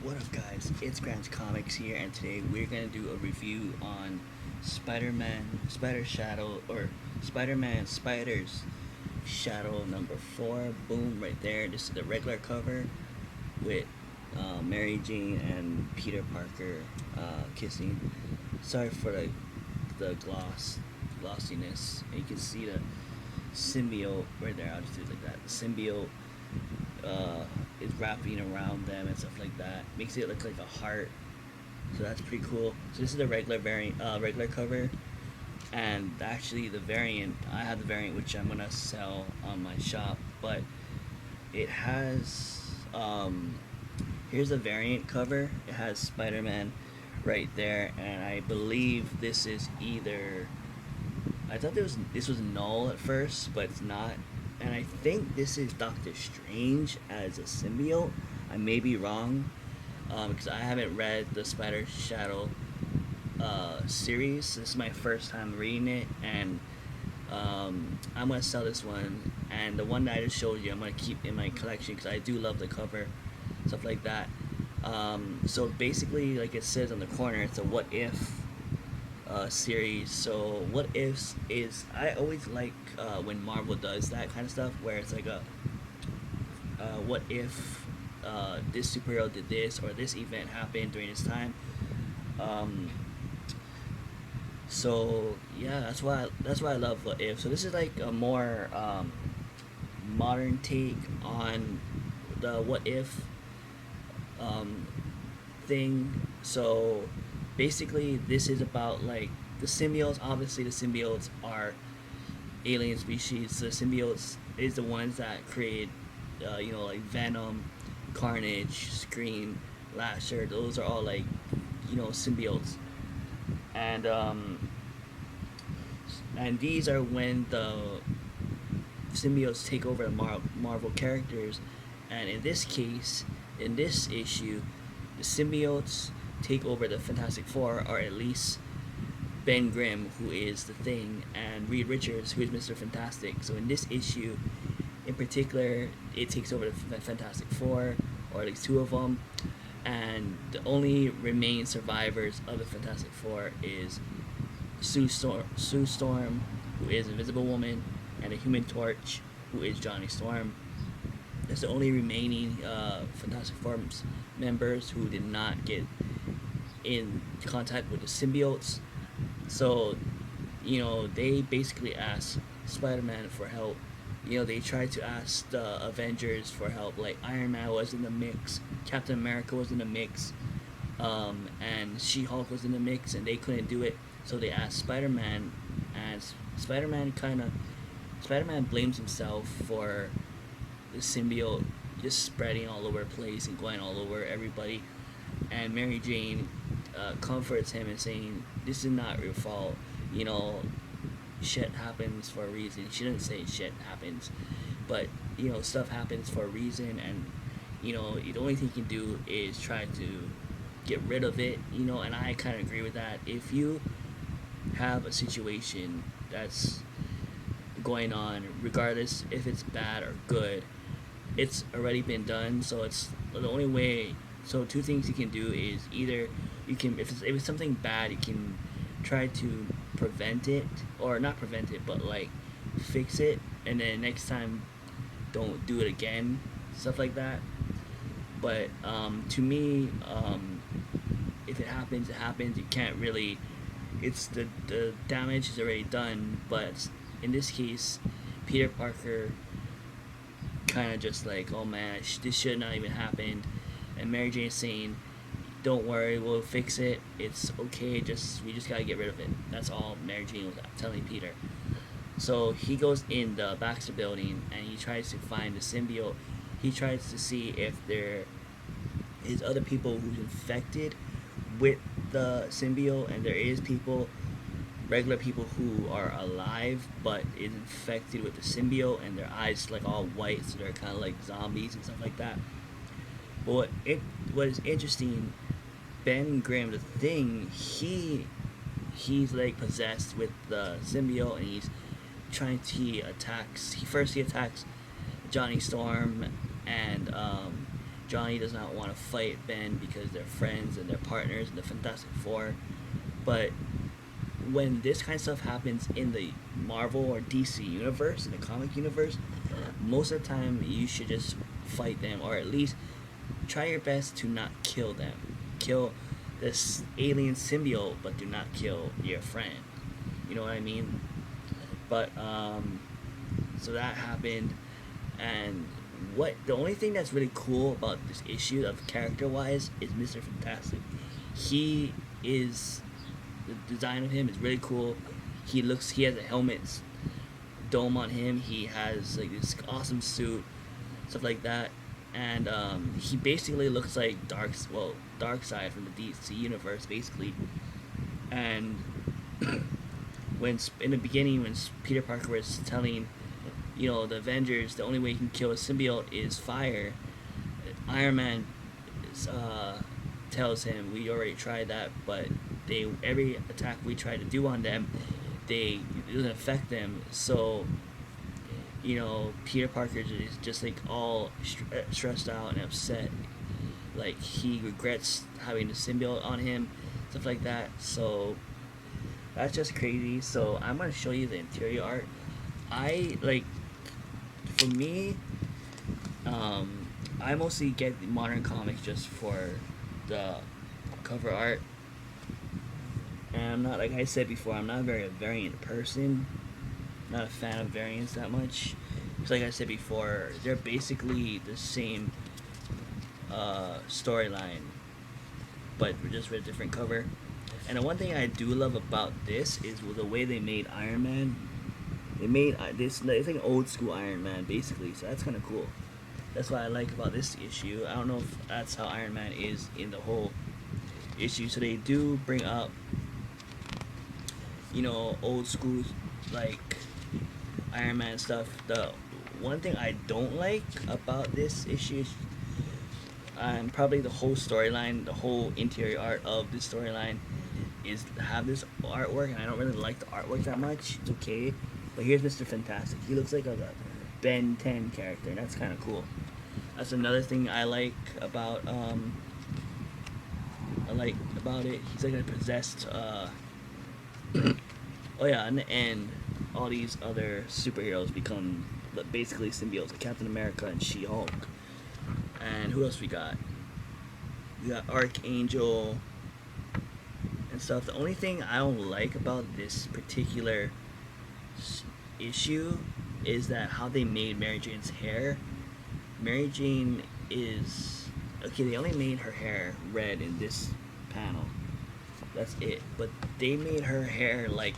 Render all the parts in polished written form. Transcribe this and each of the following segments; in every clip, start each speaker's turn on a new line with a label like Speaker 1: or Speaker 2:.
Speaker 1: What up, guys? It's Grant's Comics here, and today we're gonna do a review on Spider-Man, Spider Shadow, or Spider-Man Spider's Shadow number 4. Boom, right there. This is the regular cover with Mary Jane and Peter Parker kissing. Sorry for the glossiness. And you can see the symbiote right there. I'll just do it like that. The symbiote uh, is wrapping around them and stuff like that. Makes it look like a heart. So that's pretty cool. So this is the regular cover, and actually the variant. I have the variant which I'm gonna sell on my shop, but it has. Here's the variant cover. It has Spider-Man right there, and I believe this is either. I thought this was null at first, but it's not. And I think this is Doctor Strange as a symbiote. I may be wrong, because I haven't read the Spider Shadow series. This is my first time reading it, and I'm gonna sell this one. And the one that I just showed you, I'm gonna keep in my collection because I do love the cover, stuff like that. So basically, like it says on the corner, it's a what if series. So what ifs is I always like when Marvel does that kind of stuff, where it's like a what if this superhero did this or this event happened during this time. Um, so yeah, that's why I love what if. So this is like a more modern take on the what if um, thing. So basically, this is about like the symbiotes. Obviously, the symbiotes are alien species. The symbiotes is the ones that create, like Venom, Carnage, Scream, Lasher. Those are all like, symbiotes, and these are when the symbiotes take over the Marvel characters, and in this case, in this issue, the symbiotes take over the Fantastic Four, or at least Ben Grimm, who is the Thing, and Reed Richards, who is Mr. Fantastic. So in this issue, in particular, it takes over the Fantastic Four, or at least two of them, and the only remaining survivors of the Fantastic Four is Sue Storm, who is Invisible Woman, and the Human Torch, who is Johnny Storm. That's the only remaining Fantastic Four members who did not get in contact with the symbiotes. So, they basically asked Spider-Man for help. They tried to ask the Avengers for help. Like Iron Man was in the mix, Captain America was in the mix, and She-Hulk was in the mix, and they couldn't do it. So they asked Spider-Man, and Spider-Man blames himself for the symbiote just spreading all over the place and going all over everybody. And Mary Jane comforts him and saying, "This is not your fault. You know, shit happens for a reason." She doesn't say shit happens, but stuff happens for a reason, and the only thing you can do is try to get rid of it. And I kind of agree with that. If you have a situation that's going on, regardless if it's bad or good, it's already been done. So it's the only way. So two things you can do is either you can, if it's something bad, you can try to prevent it, or not prevent it, but like fix it, and then next time don't do it again, stuff like that. But to me, if it happens, it happens. You can't really. It's the damage is already done. But in this case, Peter Parker kind of just like, oh man, this should not even happened, and Mary Jane is saying, "Don't worry, we'll fix it. It's okay. We just gotta get rid of it." That's all Mary Jane was telling Peter. So he goes in the Baxter building and he tries to find the symbiote. He tries to see if there is other people who's infected with the symbiote, and there is regular people who are alive but is infected with the symbiote, and their eyes like all white, so they're kind of like zombies and stuff like that. But what is interesting, Ben Grimm, the Thing, he's like possessed with the symbiote, and he attacks Johnny Storm, and Johnny does not want to fight Ben because they're friends and they're partners in the Fantastic Four. But when this kind of stuff happens in the Marvel or DC universe, in the comic universe, most of the time you should just fight them, or at least try your best to not kill them. Kill this alien symbiote, but do not kill your friend. You know what I mean? But so that happened, and what the only thing that's really cool about this issue of character wise is Mr. Fantastic. He is the design of him is really cool. He has a helmet dome on him. He has like this awesome suit, stuff like that, and he basically looks like Darkseid from the DC universe, basically. And when in the beginning, when Peter Parker was telling, the Avengers, the only way you can kill a symbiote is fire, Iron Man tells him, we already tried that, but every attack we try to do on them, it doesn't affect them. So, Peter Parker is just like all stressed out and upset. Like, he regrets having the symbiote on him, stuff like that. So that's just crazy. So I'm gonna show you the interior art. For me, I mostly get the modern comics just for the cover art. And I'm not, like I said before, I'm not a very variant person. Not a fan of variants that much. Because like I said before, they're basically the same storyline, but just with a different cover. And the one thing I do love about this is the way they made Iron Man. They made this, it's like an old school Iron Man, basically, so that's kind of cool. That's what I like about this issue. I don't know if that's how Iron Man is in the whole issue. So they do bring up, old school, like, Iron Man stuff. The one thing I don't like about this issue is probably the whole storyline, the whole interior art of this storyline is to have this artwork, and I don't really like the artwork that much. It's okay. But here's Mr. Fantastic. He looks like a Ben 10 character, and that's kind of cool. That's another thing I like about it. He's like a possessed. Oh yeah, in the end, all these other superheroes become basically symbiotes, like Captain America and She-Hulk. And who else we got? We got Archangel and stuff. The only thing I don't like about this particular issue is that how they made Mary Jane's hair. Mary Jane is they only made her hair red in this panel. That's it. But they made her hair like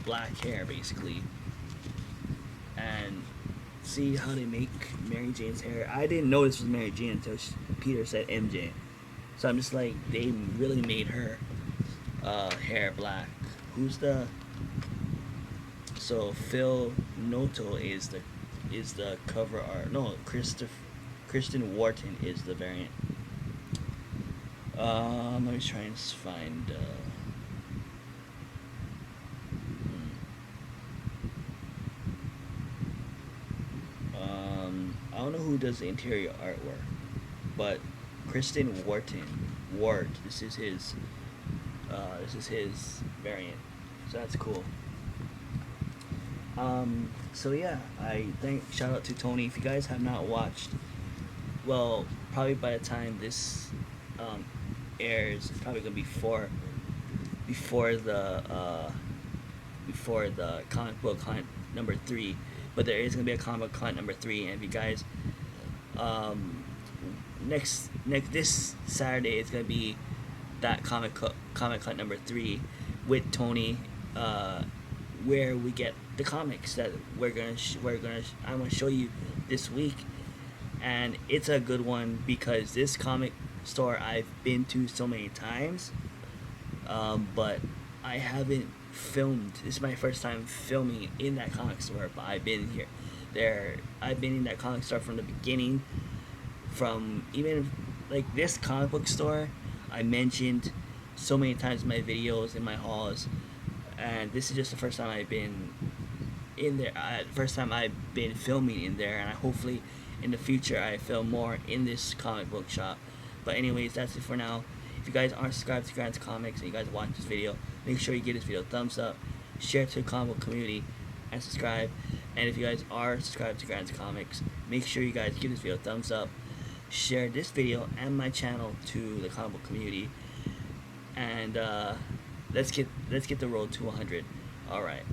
Speaker 1: black hair, basically. And see how they make Mary Jane's hair. I didn't know this was Mary Jane until Peter said MJ. So I'm just like, they really made her hair black. So Phil Noto is the cover art. No, Kristen Wharton is the variant. Let me try and find. I don't know who does the interior artwork, but Kristen Ward. This is his variant. So that's cool. So yeah, shout out to Tony. If you guys have not watched, well, probably by the time this airs, it's probably gonna be before the comic book hunt number 3. But there is gonna be a comic hunt number 3, and if you guys next this Saturday it's gonna be that comic hunt number 3 with Tony, where we get the comics that I'm gonna show you this week. And it's a good one because this comic store I've been to so many times, but I haven't filmed. This is my first time filming in that comic store, but I've been I've been in that comic store from the beginning, from even like this comic book store I mentioned so many times in my videos, in my hauls, and this is just the first time I've been in there. First time I've been filming in there, and hopefully in the future I film more in this comic book shop. But anyways, that's it for now. If you guys aren't subscribed to Grant's Comics and you guys watch this video, make sure you give this video a thumbs up, share it to the comic book community, and subscribe. And if you guys are subscribed to Grant's Comics, make sure you guys give this video a thumbs up, share this video and my channel to the comic book community, and let's get the road to 100. All right.